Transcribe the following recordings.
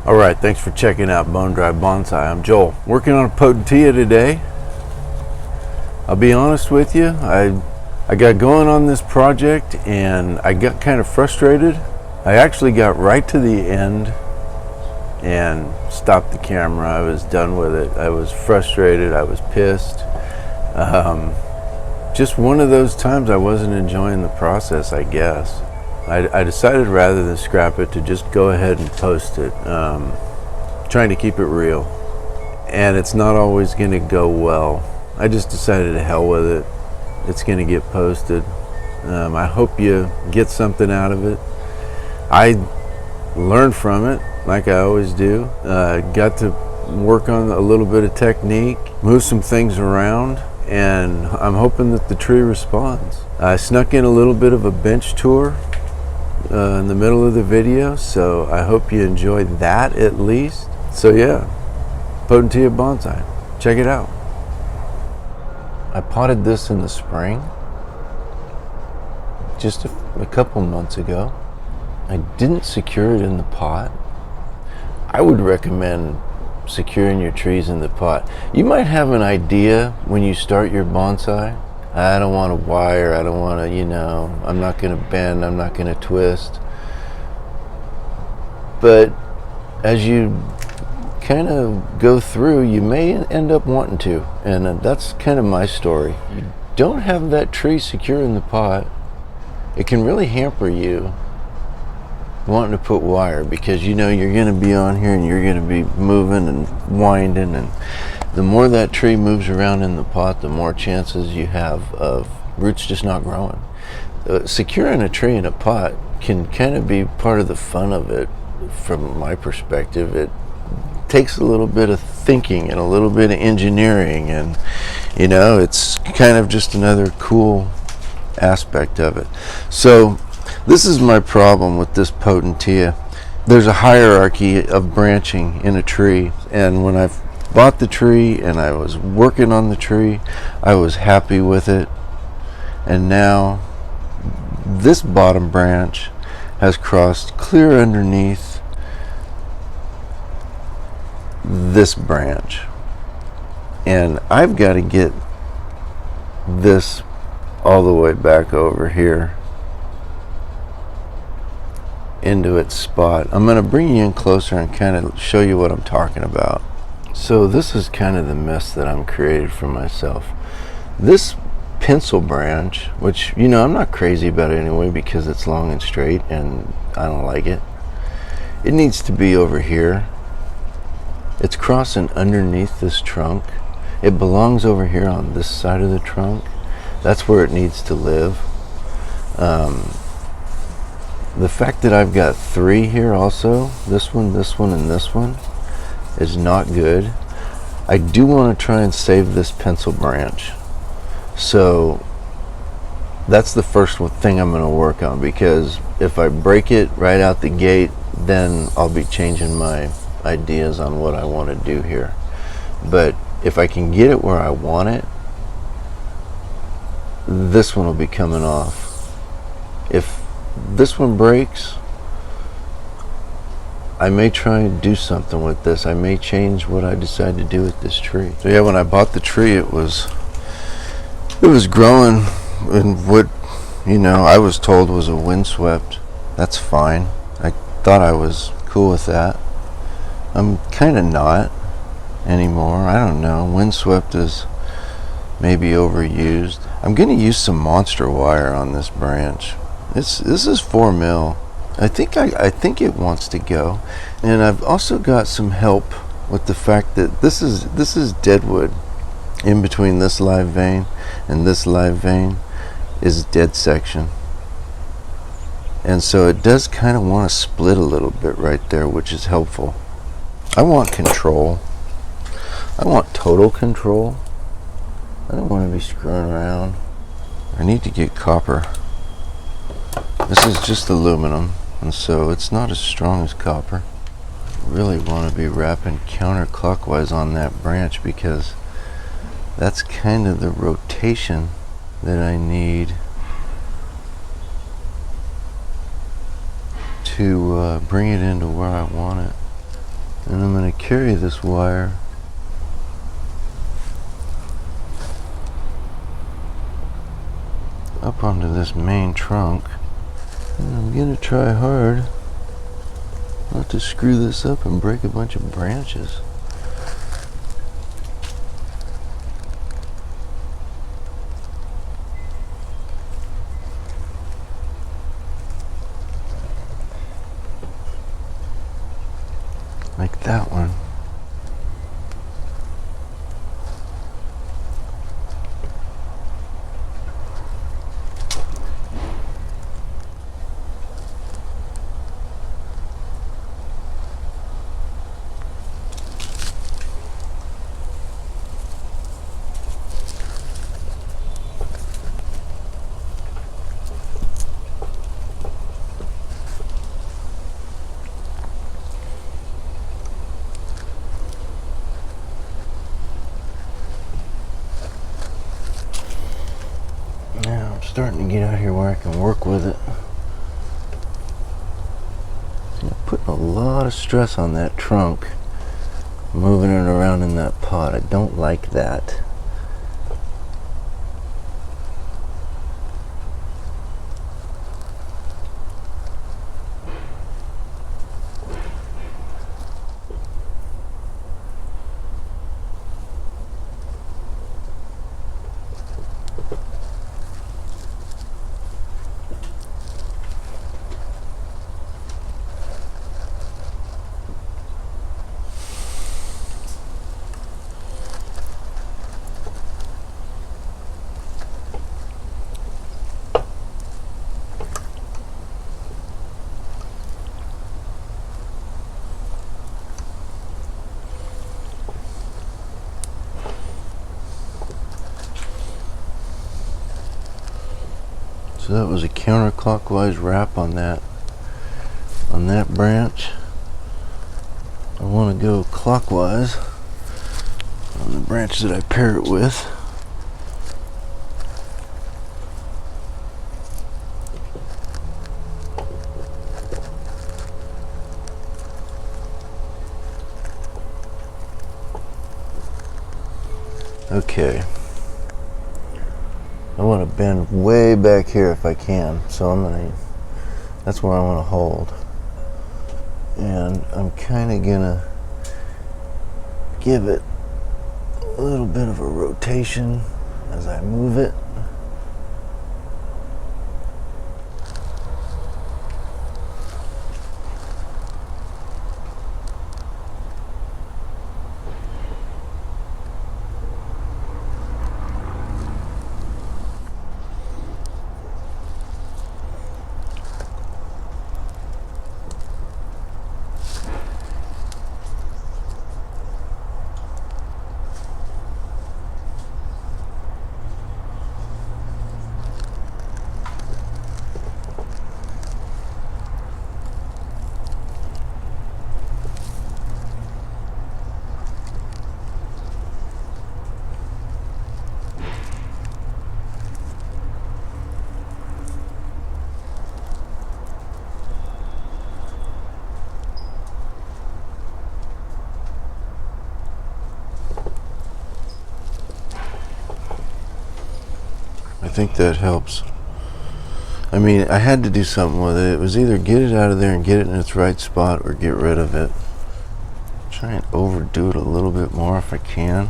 Alright, thanks for checking out BoneDry Bonsai. I'm Joel. Working on a Potentilla today. I'll be honest with you, I got going on this project and I got kind of frustrated. I actually got right to the end and stopped the camera. I was done with it. I was frustrated. I was pissed. Just one of those times I wasn't enjoying the process, I guess. I decided rather than scrap it to just go ahead and post it, trying to keep it real. And it's not always going to go well. I just decided to hell with it. It's going to get posted. I hope you get something out of it. I learned from it, like I always do. Got to work on a little bit of technique, move some things around, and I'm hoping that the tree responds. I snuck in a little bit of a bench tour in the middle of the video, so I hope you enjoyed that at least. So yeah, Potentilla Bonsai, check it out. I potted this in the spring, just a couple months ago. I didn't secure it in the pot. I would recommend securing your trees in the pot. You might have an idea when you start your bonsai. I don't want to wire, I don't want to, I'm not going to bend, I'm not going to twist. But as you kind of go through, you may end up wanting to. And that's kind of my story. You don't have that tree secure in the pot, it can really hamper you wanting to put wire, because you're going to be on here and you're going to be moving and winding, and the more that tree moves around in the pot, the more chances you have of roots just not growing. Securing a tree in a pot can kind of be part of the fun of it. From my perspective, it takes a little bit of thinking and a little bit of engineering, and it's kind of just another cool aspect of it. So this is my problem with this Potentilla. There's a hierarchy of branching in a tree, and when I've bought the tree and I was working on the tree, I was happy with it, and now this bottom branch has crossed clear underneath this branch, and I've got to get this all the way back over here into its spot. I'm going to bring you in closer and kind of show you what I'm talking about. So this is kind of the mess that I'm created for myself. This pencil branch, which I'm not crazy about it anyway because it's long and straight and I don't like it. It needs to be over here. It's crossing underneath this trunk. It belongs over here on this side of the trunk. That's where it needs to live. The fact that I've got three here also, this one, and this one, is not good. I do want to try and save this pencil branch. So that's the first thing I'm going to work on, because if I break it right out the gate, then I'll be changing my ideas on what I want to do here. But if I can get it where I want it, this one will be coming off. If this one breaks, I may try and do something with this. I may change what I decide to do with this tree. So yeah, when I bought the tree, it was growing in what I was told was a windswept. That's fine. I thought I was cool with that. I'm kind of not anymore. I don't know. Windswept is maybe overused. I'm going to use some monster wire on this branch. This is 4 mil. I think it wants to go, and I've also got some help with the fact that this is deadwood. In between this live vein and this live vein is dead section, and so it does kind of want to split a little bit right there, which is helpful. I want control. I want total control. I don't want to be screwing around. I need to get copper. This is just aluminum, and so it's not as strong as copper. I really want to be wrapping counterclockwise on that branch, because that's kind of the rotation that I need to bring it into where I want it. carry this wire up onto this main trunk. And I'm gonna try hard not to screw this up and break a bunch of branches. Like that one. Starting to get out here where I can work with it. I'm putting a lot of stress on that trunk, moving it around in that pot. I don't like that. So that was a counterclockwise wrap on that branch. I want to go clockwise on the branch that I pair it with. Okay. I want to bend way back here if I can, so that's where I want to hold. And I'm kind of gonna give it a little bit of a rotation as I move it. I think that helps. I mean, I had to do something with it. It was either get it out of there and get it in its right spot or get rid of it. Try and overdo it a little bit more if I can.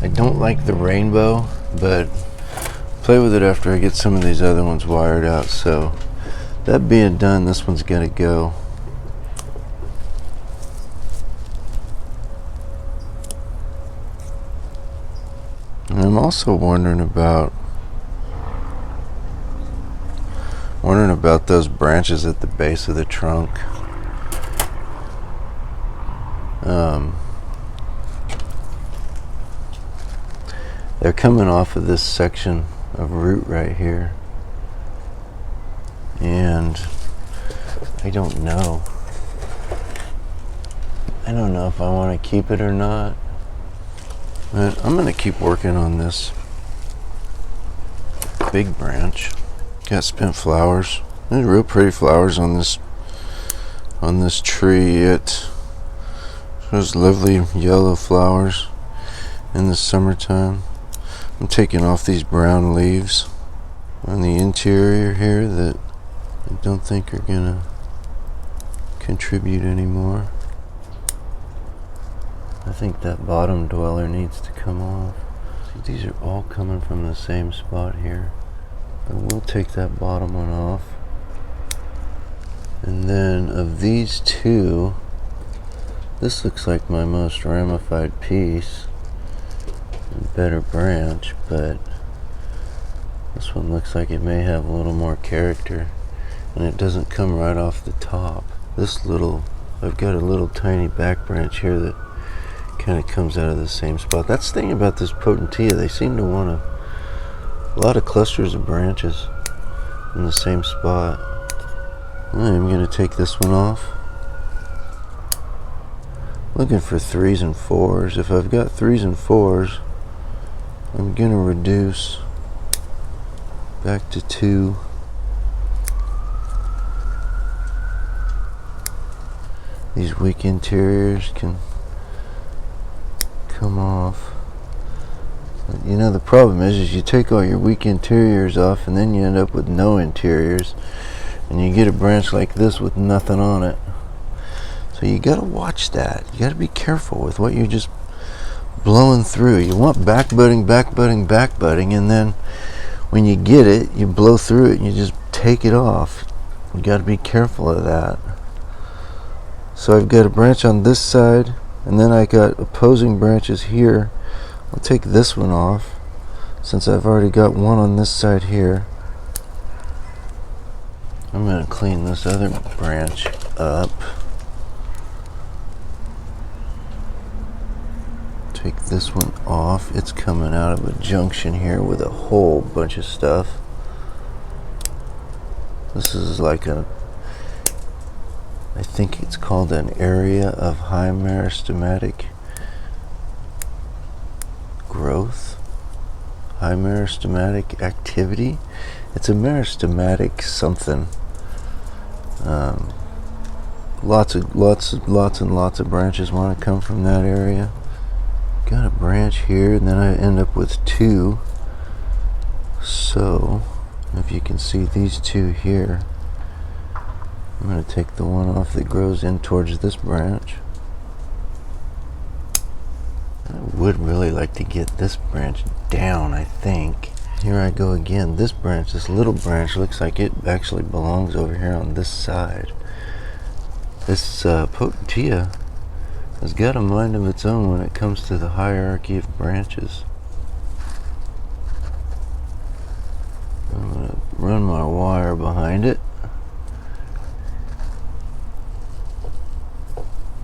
I don't like the rainbow, but play with it after I get some of these other ones wired out. So that being done, this one's gonna go. And I'm also wondering about those branches at the base of the trunk. They're coming off of this section of root right here, and I don't know if I want to keep it or not. But I'm going to keep working on this big branch. Got spent flowers. There's real pretty flowers on this tree. It shows lovely yellow flowers in the summertime. I'm taking off these brown leaves on the interior here that I don't think are gonna contribute anymore. I think that bottom dweller needs to come off. See, these are all coming from the same spot here. But we'll take that bottom one off. And then of these two, this looks like my most ramified piece. Better branch, but this one looks like it may have a little more character. And it doesn't come right off the top. I've got a little tiny back branch here that kind of comes out of the same spot. That's the thing about this Potentilla. They seem to want a lot of clusters of branches in the same spot. I'm going to take this one off. Looking for 3s and 4s. If I've got 3s and 4s, I'm going to reduce back to 2. These weak interiors can come off. But, you know, the problem is you take all your weak interiors off and then you end up with no interiors, and you get a branch like this with nothing on it. So you gotta watch that. You gotta be careful with what you're just blowing through. You want back budding, and then when you get it, you blow through it and you just take it off. You gotta be careful of that. So I've got a branch on this side, and then I got opposing branches here. I'll take this one off since I've already got one on this side here. I'm going to clean this other branch up. Take this one off. It's coming out of a junction here with a whole bunch of stuff. This is like I think it's called an area of high meristematic growth, high meristematic activity. It's a meristematic something. Lots and lots of branches want to come from that area. Got a branch here, and then I end up with 2. So if you can see these 2 here, I'm going to take the one off that grows in towards this branch. I would really like to get this branch down, I think. Here I go again. This branch, this little branch, looks like it actually belongs over here on this side. This Potentilla has got a mind of its own when it comes to the hierarchy of branches. I'm going to run my wire behind it.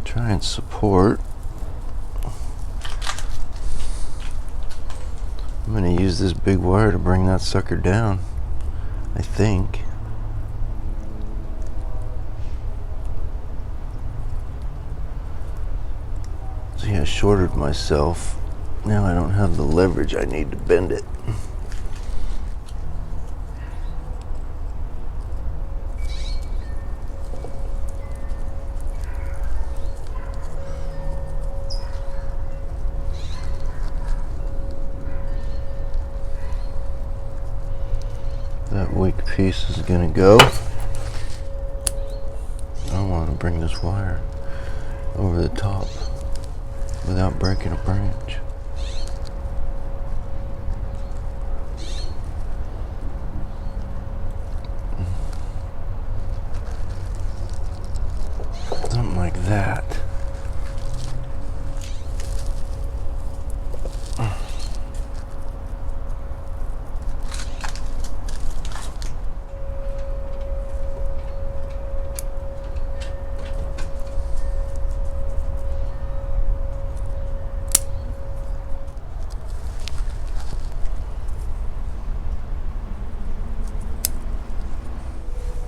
Try and support. I'm going to use this big wire to bring that sucker down, I think. See, I shorted myself. Now I don't have the leverage I need to bend it. That weak piece is gonna go. I want to bring this wire over the top without breaking a branch. Something like that.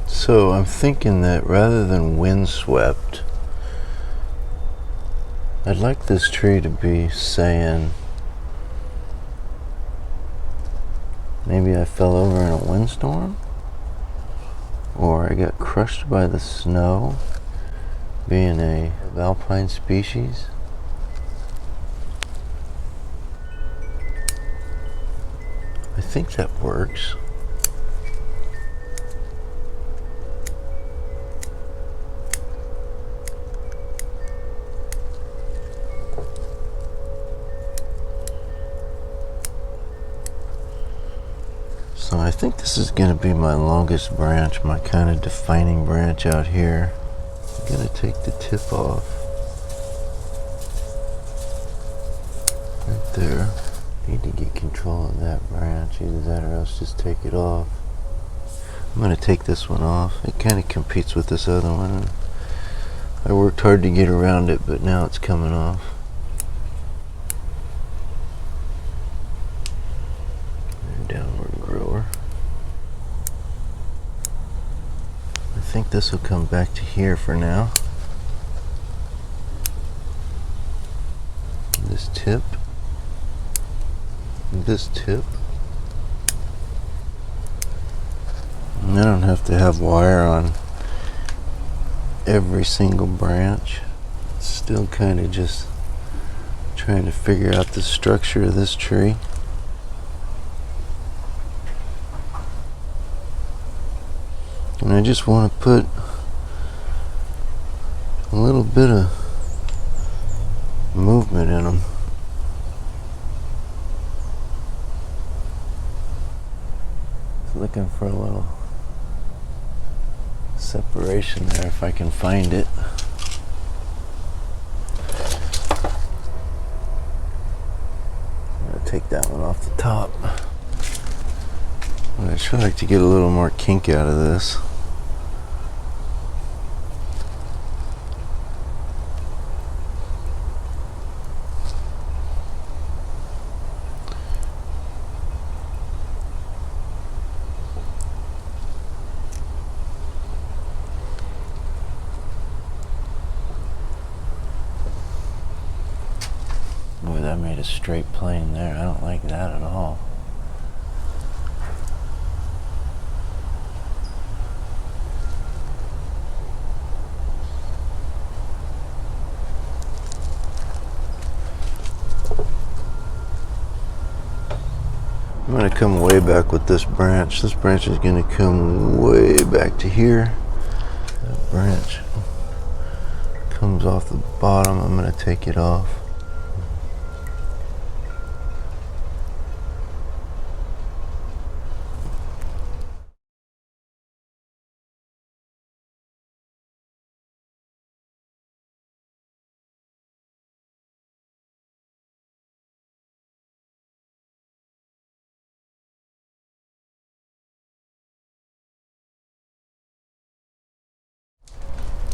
So I'm thinking that rather than windswept, I'd like this tree to be saying, maybe I fell over in a windstorm? or I got crushed by the snow, being a alpine species. I think that works. So I think this is going to be my longest branch, my kind of defining branch out here. I'm going to take the tip off. Right there. Need to get control of that branch, either that or else just take it off. I'm going to take this one off. It kind of competes with this other one. I worked hard to get around it, but now it's coming off. Downward grower. I think this will come back to here for now. This tip. This tip. And I don't have to have wire on every single branch. It's still kind of just trying to figure out the structure of this tree. And I just want to put a little bit of movement in them. Looking for a little separation there if I can find it. I'm going to take that one off the top. I'd sure like to get a little more kink out of this. Boy, that made a straight plane there. I don't like that at all. I'm going to come way back with this branch. This branch is going to come way back to here. That branch comes off the bottom. I'm going to take it off.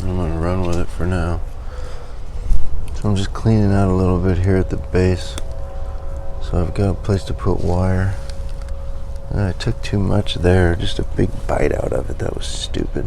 I'm going to run with it for now. So I'm just cleaning out a little bit here at the base. So I've got a place to put wire. And I took too much there, just a big bite out of it. That was stupid.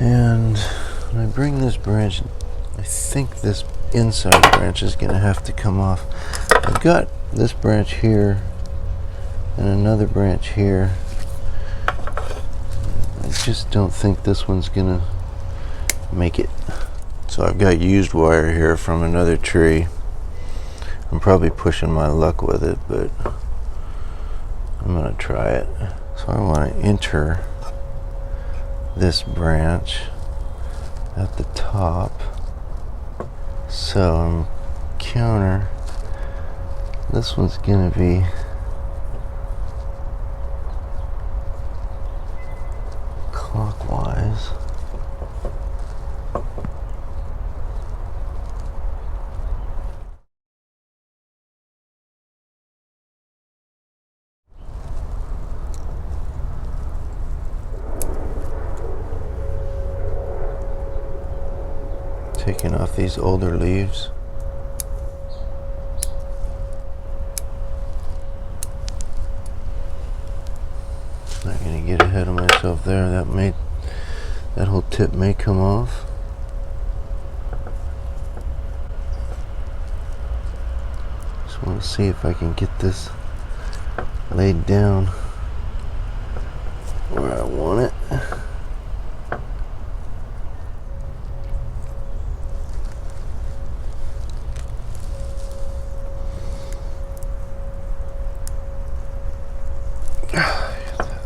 And when I bring this branch, I think this inside branch is going to have to come off. I've got this branch here and another branch here. I just don't think this one's going to make it. So I've got used wire here from another tree. I'm probably pushing my luck with it, but I'm going to try it. So I want to enter this branch at the top. So I'm counter. This one's going to be clockwise. Taking off these older leaves. Not gonna get ahead of myself there. That whole tip may come off. Just want to see if I can get this laid down where I want it.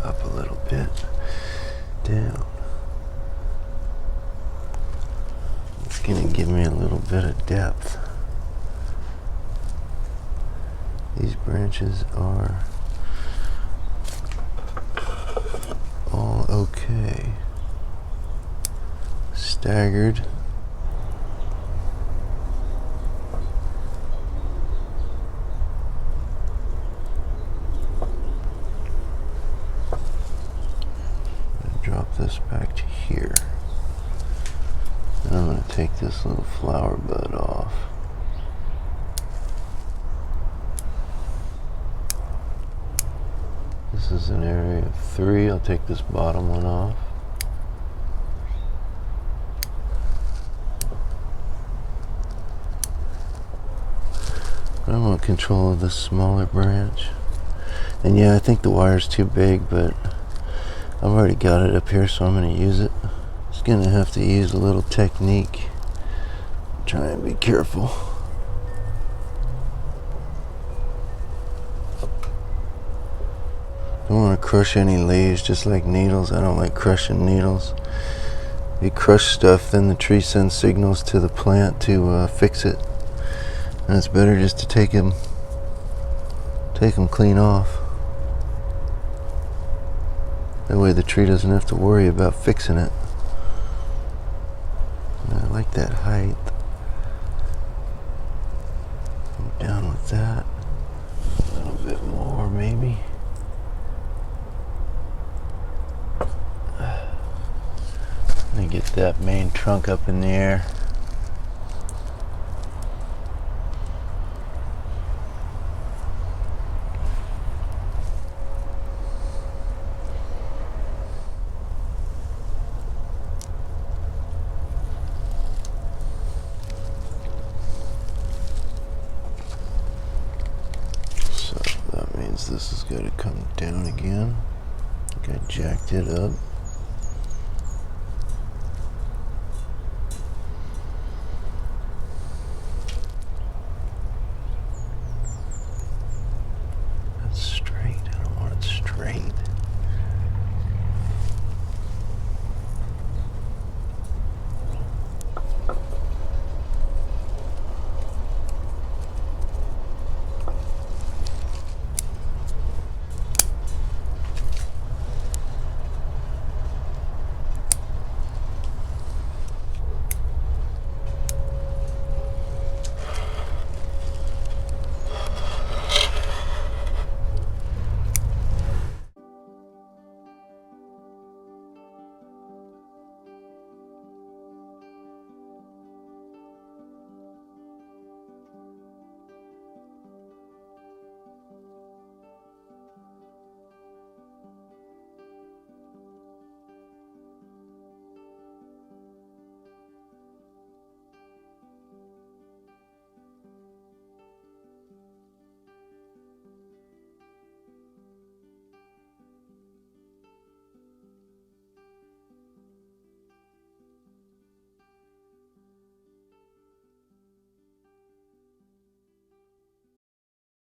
Up a little bit, down. It's gonna give me a little bit of depth. These branches are all okay. Staggered. Drop this back to here. And I'm going to take this little flower bud off. This is an area of 3. I'll take this bottom one off. I want control of this smaller branch. And yeah, I think the wire's too big, but I've already got it up here, so I'm going to use it. Just going to have to use a little technique. Try and be careful. Don't want to crush any leaves, just like needles. I don't like crushing needles. If you crush stuff, then the tree sends signals to the plant to fix it. And it's better just to take them clean off. That way the tree doesn't have to worry about fixing it. I like that height. I'm down with that. A little bit more maybe. Let me get that main trunk up in the air. This has got to come down again. I think I jacked it up.